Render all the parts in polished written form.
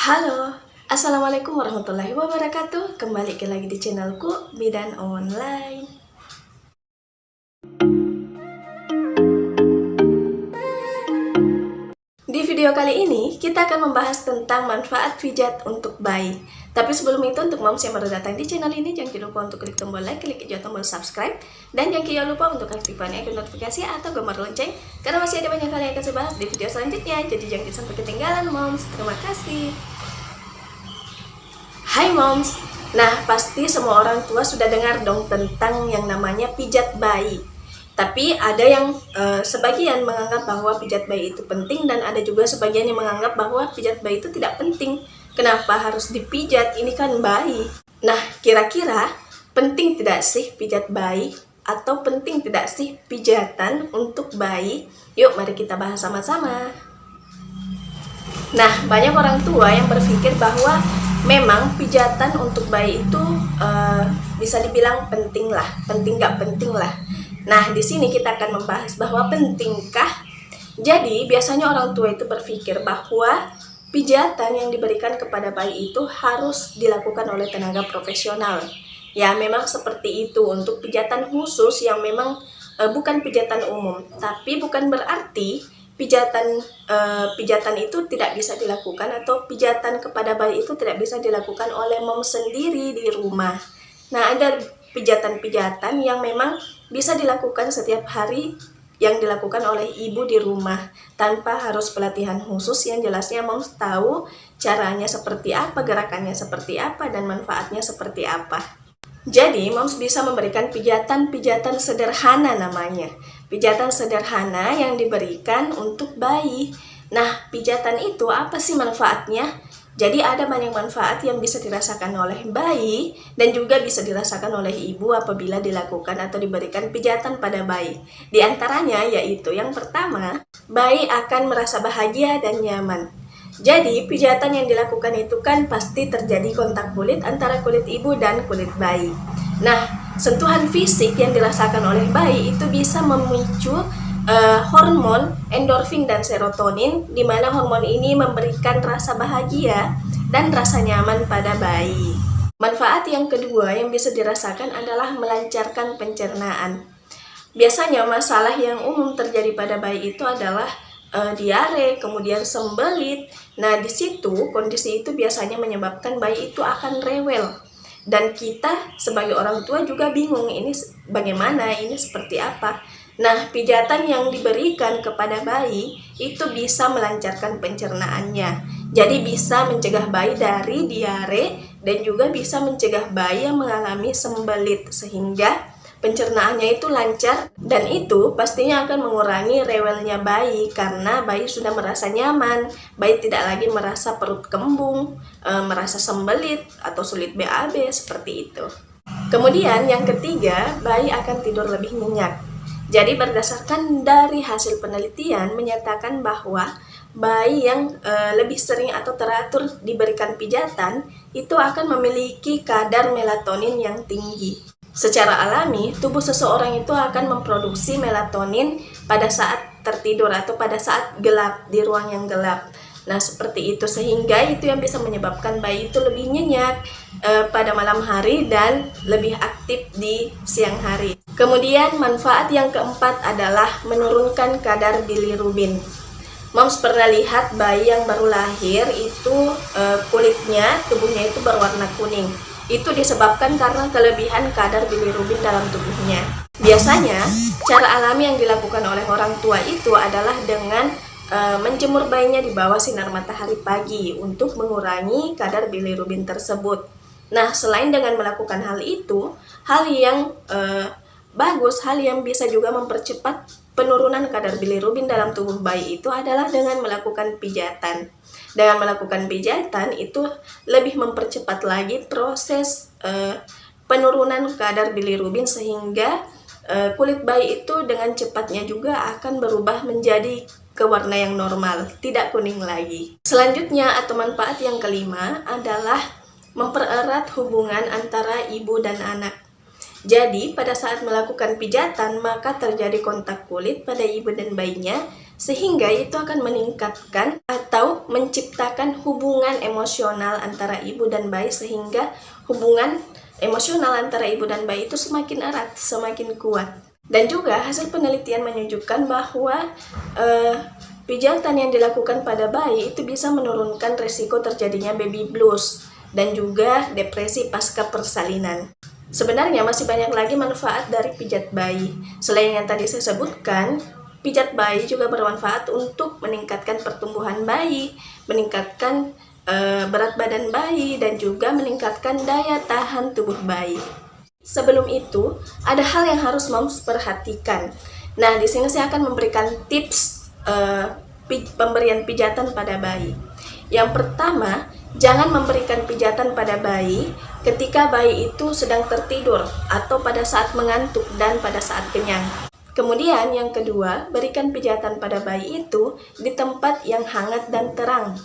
Halo, Assalamualaikum warahmatullahi wabarakatuh. Kembali lagi di channelku Bidan Online. Di video kali ini kita akan membahas tentang manfaat pijat untuk bayi. Tapi sebelum itu, untuk moms yang baru datang di channel ini, jangan lupa untuk klik tombol like, klik hijau tombol subscribe, dan jangan lupa untuk aktifkan icon notifikasi atau gambar lonceng, karena masih ada banyak hal yang akan saya bahas di video selanjutnya. Jadi jangan sampai ketinggalan moms. Terima kasih. Hai moms, nah pasti semua orang tua sudah dengar dong tentang yang namanya pijat bayi. Tapi ada yang sebagian menganggap bahwa pijat bayi itu penting, dan ada juga sebagian yang menganggap bahwa pijat bayi itu tidak penting. Kenapa harus dipijat? Ini kan bayi. Nah, kira-kira penting tidak sih pijat bayi? Atau penting tidak sih pijatan untuk bayi? Yuk mari kita bahas sama-sama. Nah, banyak orang tua yang berpikir bahwa memang pijatan untuk bayi itu bisa dibilang penting lah, penting nggak penting lah. Nah, di sini kita akan membahas bahwa pentingkah. Jadi, biasanya orang tua itu berpikir bahwa pijatan yang diberikan kepada bayi itu harus dilakukan oleh tenaga profesional. Ya, memang seperti itu untuk pijatan khusus yang memang bukan pijatan umum. Tapi bukan berarti pijatan itu tidak bisa dilakukan, atau pijatan kepada bayi itu tidak bisa dilakukan oleh mom sendiri di rumah. Nah, ada pijatan-pijatan yang memang bisa dilakukan setiap hari, yang dilakukan oleh ibu di rumah tanpa harus pelatihan khusus, yang jelasnya mom tahu caranya seperti apa, gerakannya seperti apa, dan manfaatnya seperti apa. Jadi, moms bisa memberikan pijatan-pijatan sederhana namanya. Pijatan sederhana yang diberikan untuk bayi. Nah, pijatan itu apa sih manfaatnya? Jadi ada banyak manfaat yang bisa dirasakan oleh bayi dan juga bisa dirasakan oleh ibu apabila dilakukan atau diberikan pijatan pada bayi. Di antaranya yaitu yang pertama, bayi akan merasa bahagia dan nyaman. Jadi pijatan yang dilakukan itu kan pasti terjadi kontak kulit antara kulit ibu dan kulit bayi. Nah, sentuhan fisik yang dirasakan oleh bayi itu bisa memicu hormon endorfin dan serotonin, di mana hormon ini memberikan rasa bahagia dan rasa nyaman pada bayi. Manfaat yang kedua yang bisa dirasakan adalah melancarkan pencernaan. Biasanya masalah yang umum terjadi pada bayi itu adalah diare, kemudian sembelit. Nah, di situ kondisi itu biasanya menyebabkan bayi itu akan rewel. Dan kita sebagai orang tua juga bingung, ini bagaimana, ini seperti apa. Nah, pijatan yang diberikan kepada bayi itu bisa melancarkan pencernaannya. Jadi bisa mencegah bayi dari diare dan juga bisa mencegah bayi yang mengalami sembelit, sehingga pencernaannya itu lancar, dan itu pastinya akan mengurangi rewelnya bayi karena bayi sudah merasa nyaman. Bayi tidak lagi merasa perut kembung, merasa sembelit atau sulit BAB seperti itu. Kemudian yang ketiga, bayi akan tidur lebih nyenyak. Jadi berdasarkan dari hasil penelitian menyatakan bahwa bayi yang lebih sering atau teratur diberikan pijatan itu akan memiliki kadar melatonin yang tinggi. Secara alami, tubuh seseorang itu akan memproduksi melatonin pada saat tertidur atau pada saat gelap, di ruang yang gelap. Nah, seperti itu, sehingga itu yang bisa menyebabkan bayi itu lebih nyenyak pada malam hari dan lebih aktif di siang hari. Kemudian manfaat yang keempat adalah menurunkan kadar bilirubin. Moms pernah lihat bayi yang baru lahir itu kulitnya, tubuhnya itu berwarna kuning. Itu disebabkan karena kelebihan kadar bilirubin dalam tubuhnya. Biasanya, cara alami yang dilakukan oleh orang tua itu adalah dengan menjemur bayinya di bawah sinar matahari pagi untuk mengurangi kadar bilirubin tersebut. Nah, selain dengan melakukan hal itu, hal yang bagus, hal yang bisa juga mempercepat penurunan kadar bilirubin dalam tubuh bayi itu adalah dengan melakukan pijatan. Dengan melakukan pijatan itu lebih mempercepat lagi proses penurunan kadar bilirubin, sehingga kulit bayi itu dengan cepatnya juga akan berubah menjadi ke warna yang normal, tidak kuning lagi. Selanjutnya atau manfaat yang kelima adalah mempererat hubungan antara ibu dan anak. Jadi pada saat melakukan pijatan maka terjadi kontak kulit pada ibu dan bayinya, sehingga itu akan meningkatkan atau menciptakan hubungan emosional antara ibu dan bayi, sehingga hubungan emosional antara ibu dan bayi itu semakin erat, semakin kuat. Dan juga hasil penelitian menunjukkan bahwa pijatan yang dilakukan pada bayi itu bisa menurunkan resiko terjadinya baby blues dan juga depresi pasca persalinan. Sebenarnya masih banyak lagi manfaat dari pijat bayi. Selain yang tadi saya sebutkan, pijat bayi juga bermanfaat untuk meningkatkan pertumbuhan bayi, meningkatkan berat badan bayi, dan juga meningkatkan daya tahan tubuh bayi. Sebelum itu, ada hal yang harus moms perhatikan. Nah, di sini saya akan memberikan tips pemberian pijatan pada bayi. Yang pertama, jangan memberikan pijatan pada bayi ketika bayi itu sedang tertidur atau pada saat mengantuk dan pada saat kenyang. Kemudian yang kedua, berikan pijatan pada bayi itu di tempat yang hangat dan terang.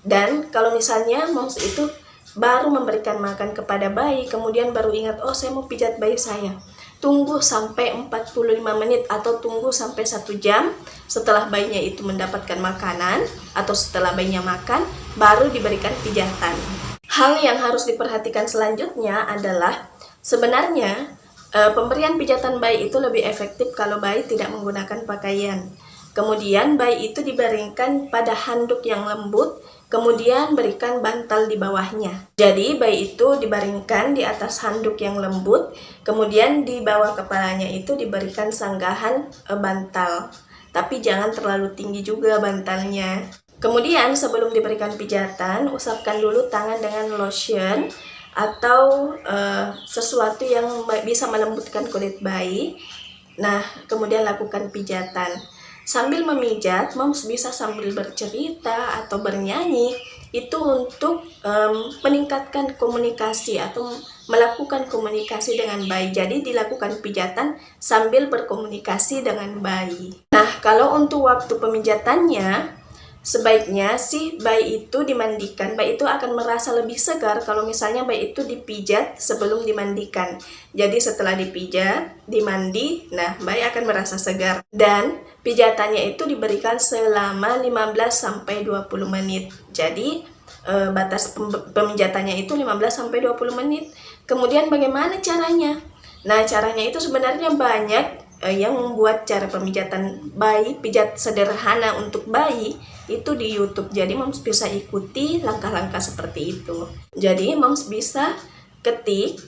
Dan kalau misalnya moms itu baru memberikan makan kepada bayi, kemudian baru ingat, oh saya mau pijat bayi saya, tunggu sampai 45 menit atau tunggu sampai 1 jam setelah bayinya itu mendapatkan makanan atau setelah bayinya makan, baru diberikan pijatan. Hal yang harus diperhatikan selanjutnya adalah sebenarnya pemberian pijatan bayi itu lebih efektif kalau bayi tidak menggunakan pakaian. Kemudian bayi itu dibaringkan pada handuk yang lembut, kemudian berikan bantal di bawahnya. Jadi bayi itu dibaringkan di atas handuk yang lembut, kemudian di bawah kepalanya itu diberikan sanggahan bantal. Tapi jangan terlalu tinggi juga bantalnya. Kemudian sebelum diberikan pijatan, usapkan dulu tangan dengan lotion atau sesuatu yang bisa melembutkan kulit bayi. Nah, kemudian lakukan pijatan. Sambil memijat, moms bisa sambil bercerita atau bernyanyi, itu untuk meningkatkan komunikasi atau melakukan komunikasi dengan bayi. Jadi dilakukan pijatan sambil berkomunikasi dengan bayi. Nah, kalau untuk waktu pemijatannya, sebaiknya sih bayi itu dimandikan. Bayi itu akan merasa lebih segar kalau misalnya bayi itu dipijat sebelum dimandikan. Jadi setelah dipijat, dimandi, nah bayi akan merasa segar. Dan pijatannya itu diberikan selama 15-20 menit. Jadi batas pemijatannya itu 15-20 menit. Kemudian bagaimana caranya? Nah, caranya itu sebenarnya banyak. Yang membuat cara pemijatan bayi, pijat sederhana untuk bayi itu di YouTube. Jadi moms bisa ikuti langkah-langkah seperti itu. Jadi moms bisa ketik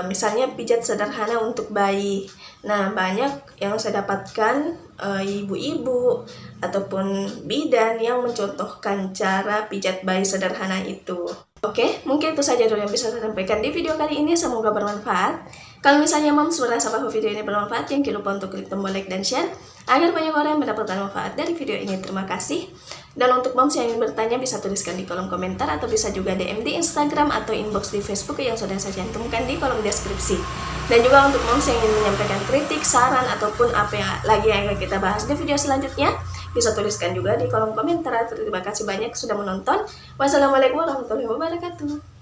misalnya pijat sederhana untuk bayi. Nah, banyak yang saya dapatkan ibu-ibu ataupun bidan yang mencontohkan cara pijat bayi sederhana itu. Oke, mungkin itu saja dulu yang bisa saya sampaikan di video kali ini. Semoga bermanfaat. Kalau misalnya moms merasa bahwa video ini bermanfaat, jangan lupa untuk klik tombol like dan share agar banyak orang yang mendapatkan manfaat dari video ini. Terima kasih. Dan untuk moms yang ingin bertanya bisa tuliskan di kolom komentar atau bisa juga DM di Instagram atau inbox di Facebook yang sudah saya cantumkan di kolom deskripsi. Dan juga untuk moms yang ingin menyampaikan kritik, saran ataupun apa yang lagi yang akan kita bahas di video selanjutnya, bisa tuliskan juga di kolom komentar. Terima kasih banyak sudah menonton. Wassalamualaikum warahmatullahi wabarakatuh.